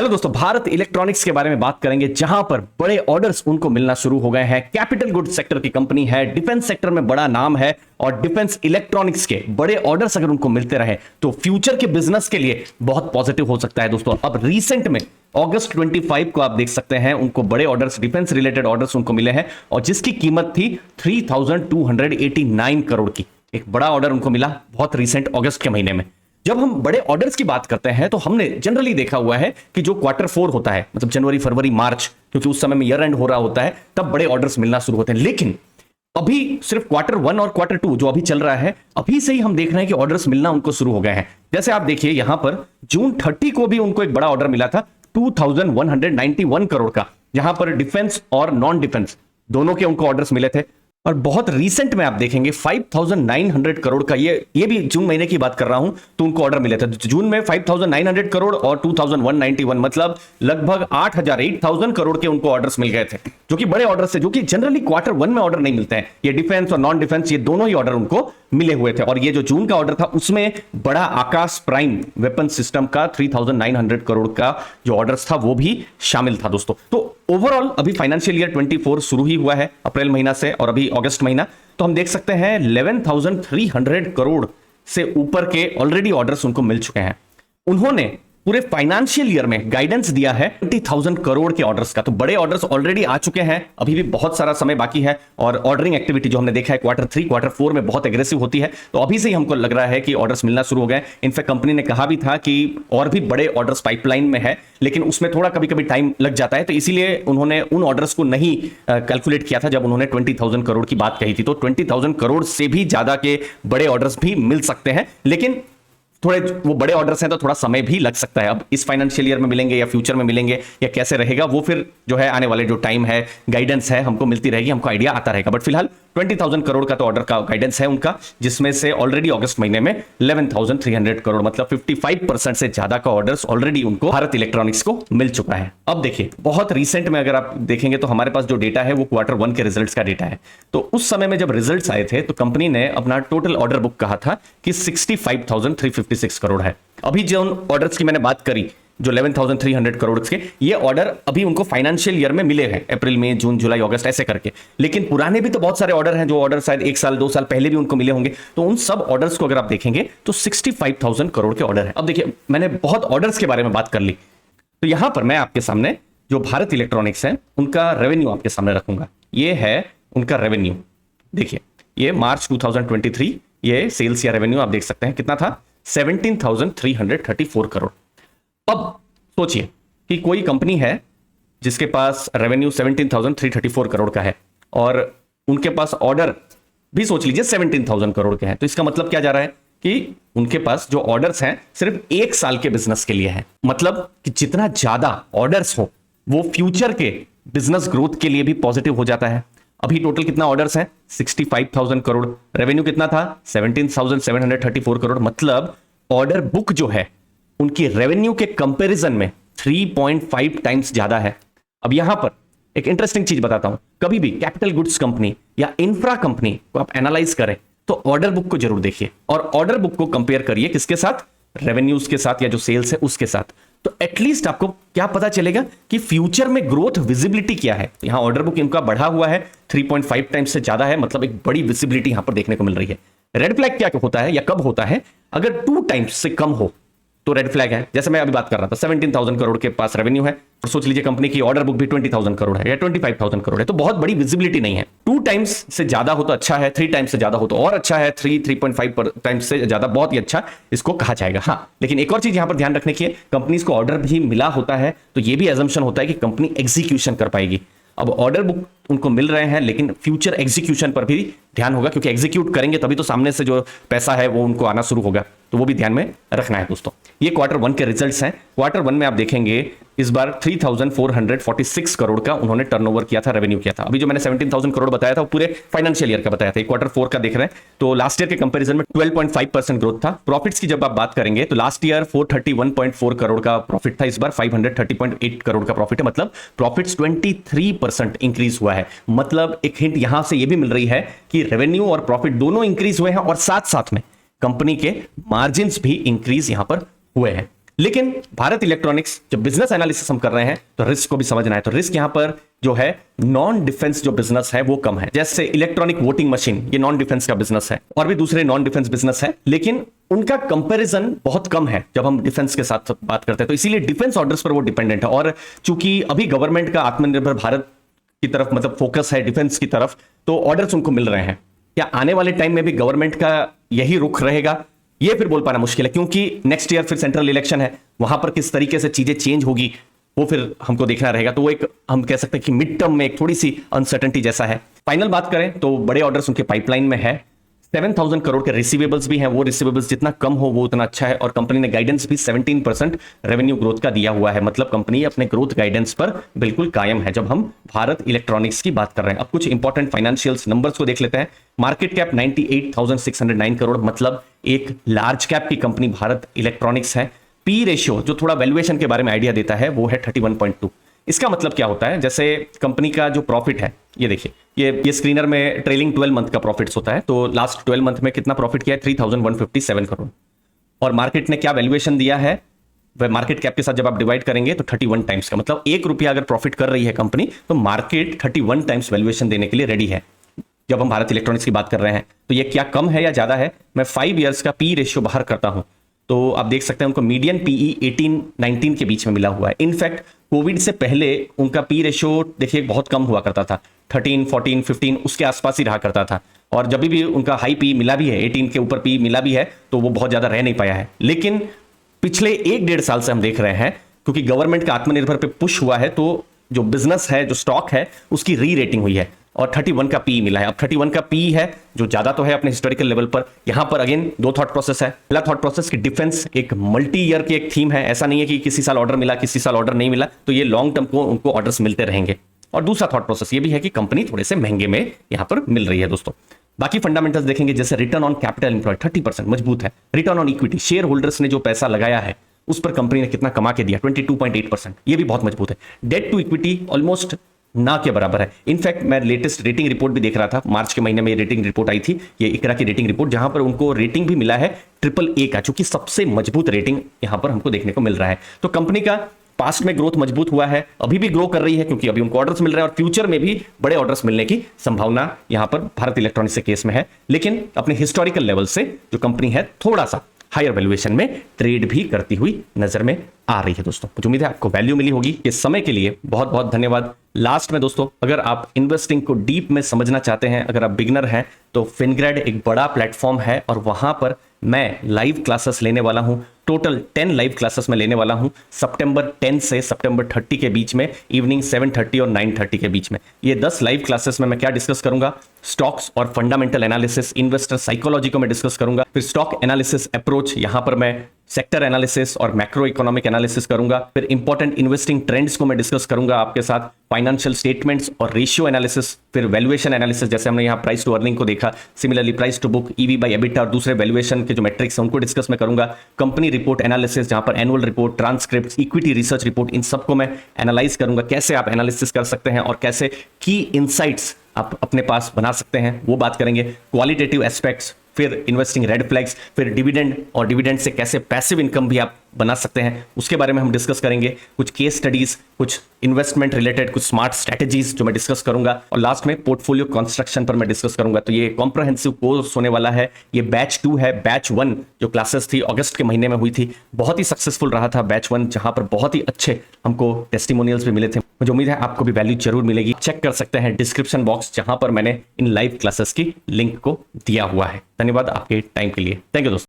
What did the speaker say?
चलो दोस्तों, भारत इलेक्ट्रॉनिक्स के बारे में बात करेंगे, जहां पर बड़े ऑर्डर्स उनको मिलना शुरू हो गए हैं। कैपिटल गुड्स सेक्टर की कंपनी है, डिफेंस सेक्टर में बड़ा नाम है और डिफेंस इलेक्ट्रॉनिक्स के बड़े ऑर्डर्स अगर उनको मिलते रहे तो फ्यूचर के बिजनेस के लिए बहुत पॉजिटिव हो सकता है दोस्तों। अब रिसेंट में अगस्त 25 को आप देख सकते हैं उनको बड़े ऑर्डर्स, डिफेंस रिलेटेड ऑर्डर्स उनको मिले हैं और जिसकी कीमत थी 3289 करोड़ की। एक बड़ा ऑर्डर उनको मिला बहुत रिसेंट अगस्त के महीने में। जब हम बड़े ऑर्डर्स की बात करते हैं तो हमने जनरली देखा हुआ है कि जो क्वार्टर 4 होता है, मतलब जनवरी, फरवरी, मार्च, क्योंकि उस समय में ईयर एंड हो रहा होता है, तब बड़े ऑर्डर्स मिलना शुरू होते हैं। लेकिन अभी सिर्फ क्वार्टर 1 और क्वार्टर 2 जो अभी चल रहा है, अभी से ही हम देख रहे हैं कि ऑर्डर्स मिलना उनको शुरू हो गए हैं। जैसे आप देखिए यहां पर जून 30 को भी उनको एक बड़ा ऑर्डर मिला था 2191 करोड़ का, जहां पर डिफेंस और नॉन डिफेंस दोनों के उनको ऑर्डर्स मिले थे। और बहुत रीसेंट में आप देखेंगे 5900 करोड़ का, ये भी जून महीने की बात कर रहा हूं, तो उनको ऑर्डर मिले थे। जून में 5900 करोड़ और 2191, मतलब लगभग 8000 करोड़ के उनको ऑर्डर्स मिल गए थे, जो कि बड़े ऑर्डर्स थे, जो कि जनरली क्वार्टर 1 में ऑर्डर नहीं मिलते हैं। ये डिफेंस और नॉन डिफेंस ये दोनों ही ऑर्डर उनको मिले हुए थे। और ये जो जून का ऑर्डर था उसमें बड़ा आकाश प्राइम वेपन सिस्टम का 3900 करोड़ का जो ऑर्डर्स था वो भी शामिल था दोस्तों। तो ओवरऑल अभी फाइनेंशियल ईयर 24 शुरू ही हुआ है अप्रैल महीना से, और अभी अगस्त महीना, तो हम देख सकते हैं 11,300 करोड़ से ऊपर के ऑलरेडी ऑर्डर्स उनको मिल चुके हैं। उन्होंने पूरे फाइनेंशियल ईयर में गाइडेंस दिया है 20,000 करोड़ के ऑर्डर्स का। तो बड़े ऑर्डर्स ऑलरेडी आ चुके हैं, अभी भी बहुत सारा समय बाकी है। और ऑर्डरिंग एक्टिविटी जो हमने देखा है क्वार्टर 3, क्वार्टर 4 में बहुत एग्रेसिव होती है, तो अभी से ही हमको लग रहा है कि ऑर्डर्स मिलना शुरू हो गए। इनफैक्ट कंपनी ने कहा भी था कि और भी बड़े ऑर्डर्स पाइपलाइन में है, लेकिन उसमें थोड़ा कभी कभी टाइम लग जाता है, तो इसीलिए उन्होंने उन ऑर्डर्स को नहीं कैलकुलेट किया था जब उन्होंने 20,000 करोड़ की बात कही थी। तो 20,000 करोड़ से भी ज्यादा के बड़े ऑर्डर्स भी मिल सकते हैं, लेकिन थोड़े वो बड़े ऑर्डर्स हैं तो थोड़ा समय भी लग सकता है। अब इस फाइनेंशियल ईयर में मिलेंगे या फ्यूचर में मिलेंगे या कैसे रहेगा, वो फिर जो है आने वाले जो टाइम है, गाइडेंस है, हमको मिलती रहेगी, हमको आइडिया आता रहेगा। बट फिलहाल 20,000 करोड़ का तो ऑर्डर का गाइडेंस है उनका, जिसमें से ऑलरेडी अगस्त महीने में 11,300 करोड़, मतलब 55% से ज्यादा का ऑर्डर्स ऑलरेडी उनको भारत इलेक्ट्रॉनिक्स को मिल चुका है। अब देखिए बहुत रिसेंट में अगर आप देखेंगे तो हमारे पास जो डेटा है वो क्वार्टर 1 के रिजल्ट्स का डेटा है। तो उस समय में जब रिजल्ट्स आए थे तो कंपनी ने अपना टोटल ऑर्डर बुक कहा था कि 65,356 करोड़ है। अभी जो ऑर्डर्स की मैंने बात करी जो 11,300 करोड़ के, ये ऑर्डर अभी उनको फाइनेंशियल ईयर में मिले हैं, अप्रैल, मई, जून, जुलाई, अगस्त ऐसे करके। लेकिन पुराने भी तो बहुत सारे ऑर्डर हैं, जो ऑर्डर शायद 1 साल 2 साल पहले भी उनको मिले होंगे। तो उन सब ऑर्डर्स को अगर आप देखेंगे तो 65,000 करोड़ के ऑर्डर है। अब देखिए मैंने बहुत ऑर्डर्स के बारे में बात कर ली, तो यहां पर मैं आपके सामने जो भारत इलेक्ट्रॉनिक्स है उनका रेवेन्यू आपके सामने रखूंगा। ये है उनका रेवेन्यू। देखिए ये मार्च 2023 ये सेल्स या रेवेन्यू आप देख सकते हैं कितना था, 17,334 करोड़। अब सोचिए कि कोई कंपनी है जिसके पास रेवेन्यू 17,334 करोड़ का है और उनके पास ऑर्डर भी सोच लीजिए 17,000 करोड़ के हैं, तो इसका मतलब क्या जा रहा है कि उनके पास जो ऑर्डर्स हैं सिर्फ 1 साल के बिजनेस के लिए हैं। मतलब कि जितना ज्यादा ऑर्डर्स हो वो फ्यूचर के बिजनेस ग्रोथ के लिए भी पॉजिटिव हो जाता है। अभी टोटल कितना ऑर्डर्स हैं, 65,000 करोड़, रेवेन्यू कितना था, 17,734 करोड़, मतलब ऑर्डर बुक जो है उनकी रेवेन्यू के कंपैरिजन में 3.5 टाइम्स ज्यादा है। अब यहां पर एक इंटरेस्टिंग चीज बताता हूं, कभी भी कैपिटल गुड्स कंपनी या इंफ्रा कंपनी को आप एनालाइज करें तो ऑर्डर बुक को जरूर देखिए और ऑर्डर बुक को कंपेयर करिए किसके साथ, रेवेन्यूज के साथ या जो सेल्स है उसके साथ। तो एटलीस्ट आपको क्या पता चलेगा कि फ्यूचर में ग्रोथ विजिबिलिटी क्या है। यहां ऑर्डर बुक इनका बढ़ा हुआ है, 3.5 टाइम्स से ज्यादा है, मतलब एक बड़ी विजिबिलिटी यहां पर देखने को मिल रही है। रेड फ्लैग क्या होता है या कब होता है, अगर 2 टाइम्स से कम हो तो रेड फ्लैग है। जैसे मैं अभी बात कर रहा था 17,000 करोड़ के पास रेवेन्यू है और सोच लीजिए कंपनी की ऑर्डर बुक भी 20,000 करोड़ है या 25,000 करोड़ है, तो बहुत बड़ी विजिबिलिटी नहीं है। 2 टाइम्स से ज्यादा हो तो अच्छा है, 3 टाइम्स से ज्यादा हो तो और अच्छा है, 3.5 टाइम्स से ज्यादा बहुत ही अच्छा इसको कहा जाएगा। हाँ, लेकिन एक और चीज यहां पर ध्यान रखने की है, कंपनीज को ऑर्डर भी मिला होता है तो यह भी एजम्पशन होता है कि कंपनी एग्जीक्यूशन कर पाएगी। अब ऑर्डर बुक उनको मिल रहे हैं लेकिन फ्यूचर एग्जीक्यूशन पर भी ध्यान होगा, क्योंकि एग्जीक्यूट करेंगे तभी तो सामने से जो पैसा है वो उनको आना शुरू होगा, तो वो भी ध्यान में रखना है दोस्तों। ये क्वार्टर 1 के रिजल्ट्स हैं। क्वार्टर 1 में आप देखेंगे इस बार 3,446 करोड़ का उन्होंने टर्नओवर किया था, रेवेन्यू किया था। अभी जो मैंने 17,000 करोड़ बताया था वो पूरे फाइनेंशियल ईयर का बताया था, क्वार्टर 4 का देख रहे हैं तो लास्ट ईयर के कंपैरिजन में 12.5% ग्रोथ था। प्रॉफिट्स की जब आप बात करेंगे तो लास्ट ईयर 431.4 करोड़ का प्रॉफिट था, इस बार 530.8 करोड़ का प्रॉफिट है, मतलब प्रॉफिट्स 23% इंक्रीज हुआ है। मतलब एक हिंट यहां से यह भी मिल रही है कि रेवेन्यू और प्रॉफिट दोनों इंक्रीज हुए हैं और साथ साथ में कंपनी के मार्जिन्स भी इंक्रीज यहां पर हुए हैं। लेकिन भारत इलेक्ट्रॉनिक्स जब बिजनेस एनालिसिस हम कर रहे हैं तो रिस्क को भी समझना है। तो रिस्क यहां पर जो है नॉन डिफेंस जो बिजनेस है वो कम है, जैसे इलेक्ट्रॉनिक वोटिंग मशीन, ये नॉन डिफेंस का बिजनेस है, और भी दूसरे नॉन डिफेंस बिजनेस है, लेकिन उनका कंपैरिजन बहुत कम है जब हम डिफेंस के साथ बात करते हैं। तो इसीलिए डिफेंस ऑर्डर्स पर वो डिपेंडेंट है। और चूंकि अभी गवर्नमेंट का आत्मनिर्भर भारत की तरफ मतलब फोकस है डिफेंस की तरफ, तो ऑर्डर्स उनको मिल रहे हैं। क्या आने वाले टाइम में भी गवर्नमेंट का यही रुख रहेगा, ये फिर बोल पाना मुश्किल है, क्योंकि नेक्स्ट ईयर फिर सेंट्रल इलेक्शन है, वहां पर किस तरीके से चीजें चेंज होगी वो फिर हमको देखना रहेगा। तो वो एक हम कह सकते हैं कि मिड टर्म में एक थोड़ी सी अनसर्टेनिटी जैसा है। फाइनल बात करें तो बड़े ऑर्डर्स उनके पाइपलाइन में है। 7,000 करोड़ के रिसीवेबल्स भी हैं, वो रिसीवेबल्स जितना कम हो वो उतना अच्छा है। और कंपनी ने गाइडेंस भी 17% रेवेन्यू ग्रोथ का दिया हुआ है, मतलब कंपनी अपने ग्रोथ गाइडेंस पर बिल्कुल कायम है जब हम भारत इलेक्ट्रॉनिक्स की बात कर रहे हैं। अब कुछ इंपॉर्टेंट फाइनेंशियल्स नंबर्स को देख लेते हैं। मार्केट कैप 98,609 करोड़, मतलब एक लार्ज कैप की कंपनी भारत इलेक्ट्रॉनिक्स है। पी रेशियो जो थोड़ा वैल्यूएशन के बारे में आइडिया देता है वो है 31.2। इसका मतलब क्या होता है, जैसे कंपनी का जो प्रॉफिट है, ये देखिए, ये स्क्रीनर में ट्रेलिंग 12 मंथ का प्रॉफिट्स होता है। तो लास्ट 12 मंथ में कितना प्रॉफिट किया है, 3,157 करोड़। और मार्केट ने क्या वैल्यूएशन दिया है, वह मार्केट कैप के साथ जब आप डिवाइड करेंगे तो 31 टाइम्स का, मतलब ₹1 अगर प्रॉफिट कर रही है कंपनी तो मार्केट 31 टाइम्स वैल्यूएशन देने के लिए रेडी है जब हम भारत इलेक्ट्रॉनिक्स की बात कर रहे हैं। तो ये क्या कम है या ज्यादा है, मैं 5 ईयर्स का पी रेशियो बाहर करता हूं तो आप देख सकते हैं उनको मीडियन पीई 18-19 के बीच में मिला हुआ है। इनफैक्ट कोविड से पहले उनका पी रेशियो देखिए बहुत कम हुआ करता था, 13, 14, 15 उसके आसपास ही रहा करता था। और जब भी उनका हाई पी मिला भी है, 18 के ऊपर पी मिला भी है, तो वो बहुत ज्यादा रह नहीं पाया है। लेकिन पिछले 1-1.5 साल से हम देख रहे हैं, क्योंकि गवर्नमेंट का आत्मनिर्भर पे पुश हुआ है, तो जो बिजनेस है, जो स्टॉक है, उसकी री रेटिंग हुई है और 31 का पी मिला है। अब 31 का पी है जो ज्यादा तो है अपने हिस्टोरिकल लेवल पर। यहां पर अगेन 2 थॉट प्रोसेस है। पहला थॉट प्रोसेस की डिफेंस एक मल्टी ईयर की एक थीम है, ऐसा नहीं है कि किसी साल ऑर्डर मिला किसी साल ऑर्डर नहीं मिला, तो ये लॉन्ग टर्म को उनको ऑर्डर्स मिलते रहेंगे। और दूसरा थॉट प्रोसेस ये भी है कि कंपनी थोड़े से महंगे में यहां पर मिल रही है दोस्तों। बाकी फंडामेंटल्स देखेंगे, जैसे रिटर्न ऑन कैपिटल एम्प्लॉयड 30% मजबूत है। Return on equity, share holders ने जो पैसा लगाया है उस पर कंपनी ने कितना कमा के दिया, 22.8%, ये भी बहुत मजबूत है। डेट टू इक्विटी ऑलमोस्ट ना के बराबर है। इनफैक्ट मैं लेटेस्ट रेटिंग रिपोर्ट भी देख रहा था, मार्च के महीने में ये रेटिंग रिपोर्ट आई थी, ये इकरा की रेटिंग रिपोर्ट, जहां पर उनको रेटिंग भी मिला है AAA का, जो कि सबसे मजबूत रेटिंग यहां पर हमको देखने को मिल रहा है। तो कंपनी का पास्ट में ग्रोथ मजबूत हुआ है, अभी भी ग्रो कर रही है क्योंकि अभी उनको ऑर्डर्स मिल रहे हैं और फ्यूचर में भी बड़े ऑर्डर्स मिलने की संभावना यहां पर भारत इलेक्ट्रॉनिक्स के केस में है। लेकिन अपने हिस्टोरिकल लेवल से जो कंपनी है थोड़ा सा हायर वैल्यूएशन में ट्रेड भी करती हुई नजर में आ रही है दोस्तों। मुझे उम्मीद है आपको वैल्यू मिली होगी। इस समय के लिए बहुत बहुत धन्यवाद। लास्ट में दोस्तों, अगर आप इन्वेस्टिंग को डीप में समझना चाहते हैं, अगर आप बिगिनर हैं, तो फिनग्रेड एक बड़ा प्लेटफॉर्म है और वहां पर मैं लाइव क्लासेस लेने वाला हूं। टोटल 10 लाइव क्लासेस में लेने वाला हूं सितंबर 10 से सितंबर 30 के बीच में, इवनिंग 7:30 और 9:30 के बीच में। ये 10 लाइव क्लासेस में मैं क्या डिस्कस करूंगा, स्टॉक्स और फंडामेंटल एनालिसिस, इन्वेस्टर साइकोलॉजी को मैं डिस्कस करूंगा। फिर स्टॉक एनालिसिस अप्रोच, यहां पर मैं सेक्टर एनालिसिस और मैक्रो इकोनॉमिक एनालिसिस करूंगा। फिर इंपॉर्टेंट इन्वेस्टिंग ट्रेंड्स को मैं डिस्कस करूंगा आपके साथ, फाइनेंशियल स्टेटमेंट्स और रेशियो एनालिसिस, फिर वैल्यूएशन एनालिसिस, जैसे हमने यहाँ प्राइस टू अर्निंग को देखा, similarly price to book, EV by EBITDA और दूसरे वैल्यूएशन के जो मेट्रिक्स हैं उनको डिस्कस मैं करूंगा। कंपनी रिपोर्ट एनालिसिस, जहां पर annual report, transcript, equity research report, इन सबको मैं एनालाइज करूंगा, कैसे आप एनालिसिस कर सकते हैं और कैसे की इनसाइट्स आप अपने पास बना सकते हैं, वो बात करेंगे। क्वालिटेटिव एस्पेक्ट्स, फिर इन्वेस्टिंग रेड फ्लैग्स, फिर डिविडेंड और डिविडेंड से कैसे पैसिव इनकम भी आप बना सकते हैं, उसके बारे में हम डिस्कस करेंगे। कुछ केस स्टडीज, कुछ इन्वेस्टमेंट रिलेटेड कुछ स्मार्ट स्ट्रेटेजीज जो मैं डिस्कस करूंगा, और लास्ट में पोर्टफोलियो कंस्ट्रक्शन पर मैं डिस्कस करूंगा। तो ये कॉम्प्रहेंसिव कोर्स होने वाला है। ये बैच 2 है। बैच 1 जो क्लासेस थी अगस्त के महीने में हुई थी, बहुत ही सक्सेसफुल रहा था बैच 1, जहां पर बहुत ही अच्छे हमको टेस्टिमोनियल्स भी मिले थे। मुझे उम्मीद है आपको भी वैल्यू जरूर मिलेगी। चेक कर सकते हैं डिस्क्रिप्शन बॉक्स, जहां पर मैंने इन लाइव क्लासेस की लिंक को दिया हुआ है। धन्यवाद आपके टाइम के लिए। थैंक यू दोस्तों।